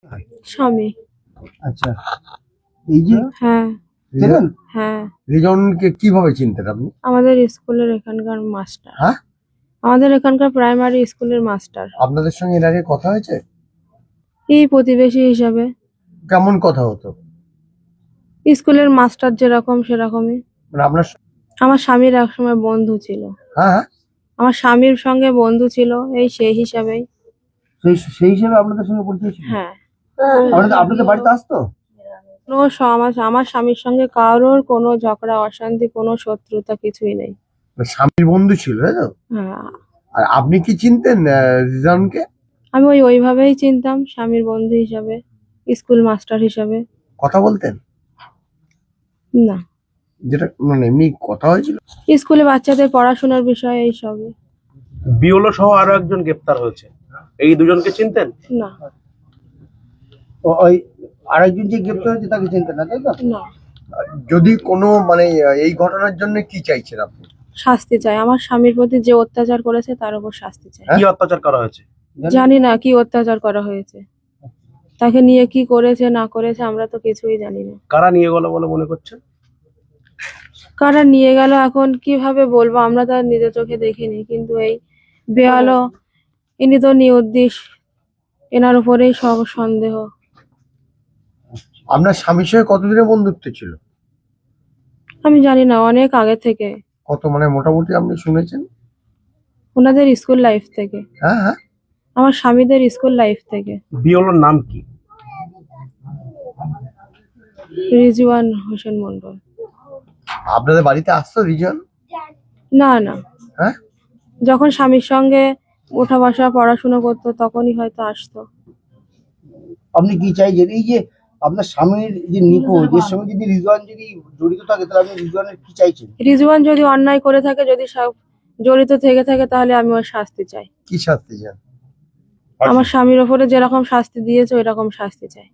হয়? স্বামী। আচ্ছা, এই যে হ্যাঁ, চেনেন হ্যাঁ। রিজনকে কিভাবে চিনতেন আপনি? আমাদের স্কুলের এখানকার মাস্টার। হ্যাঁ, আমাদের এখানকার প্রাইমারি স্কুলের মাস্টার। আপনাদের সঙ্গে এর আগে কথা হয়েছে? এই প্রতিবেশী হিসাবে। কেমন কথা হতো? স্কুলের মাস্টার যেরকম সেরকমই। মানে আপনার আমার স্বামীর একসময় বন্ধু ছিল। হ্যাঁ হ্যাঁ, আমার স্বামীর সঙ্গে বন্ধু ছিল, এই সেই হিসাবেই। সেই হিসেবে আপনাদের সঙ্গে পরিচয় ছিল? হ্যাঁ। আপনাদের বাড়িতে আসতো? কোনো আমার স্বামীর সঙ্গে কারোর কোনো ঝগড়া অশান্তি কোনো শত্রুতা কিছুই নেই। মানে স্বামীর বন্ধু ছিল, তাই তো? হ্যাঁ, আর আপনি কি চিনতেন রিজনকে? আমি ওইভাবেই চিনতাম, স্বামীর বন্ধু হিসাবে, স্কুল মাস্টার হিসাবে। কথা বলতেন? না, যেটা মানে এমনি কথা হয়েছিল? স্কুলে বাচ্চাদের পড়াশোনার বিষয়ে এই সবই। বিওলো সহ আরো একজন গ্রেপ্তার হয়েছে, এই দুজনকে চিনতেন? না, ওই আরেকজন যে গ্রেপ্তার হয়েছে তাকে চিনতেন না, তাই তো? না। যদি কোনো মানে এই ঘটনার জন্য কি চাইছেন আপনি? শাস্তি চাই, আমার স্বামীর প্রতি যে অত্যাচার করেছে তার উপর শাস্তি চাই। কি অত্যাচার করা হয়েছে? জানি না কি অত্যাচার করা হয়েছে, তাকে নিয়ে কি করেছে না করেছে আমরা তো কিছুই জানি না। কারা নিয়ে গেল বলে মনে করছেন? কারা নিয়ে গেল এখন কিভাবে বলবো, আমরা তো আর নিজের চোখে দেখিনি, কিন্তু এই বেয়ালো ইনি তো নিরুদ্দেশ, এনার উপরেই সব সন্দেহ। আপনার স্বামীর সঙ্গে কতদিনের বন্ধুত্ব ছিল? আমি জানি না, অনেক আগে থেকে, কত মানে মোটামুটি আপনি শুনেছেন? ওনাদের স্কুল লাইফ থেকে, হ্যাঁ হ্যাঁ, আমার স্বামীদের স্কুল লাইফ থেকে। বিওলোর নাম কি? রিজওয়ান হোসেন মন্ডল। আপনাদের বাড়িতে আসতো রিজন? না, না, হ্যাঁ, যখন স্বামীর সঙ্গে ওঠা বসা পড়াশোনা করতো তখনই হয়তো আসতো। আপনি কি চাইছেন এই যে আপনার স্বামীর যে নিখোঁজ এর সঙ্গে যদি রিজওয়ান যদি জড়িত থাকে তাহলে আপনি রিজওয়ানের কি চাইছেন? রিজওয়ান যদি অন্যায় করে থাকে, যদি সব জড়িত থেকে থাকে, তাহলে আমি ওর শাস্তি চাই। কি শাস্তি চান? আমার স্বামীর ওপরে যেরকম শাস্তি দিয়েছে ওই রকম শাস্তি চাই।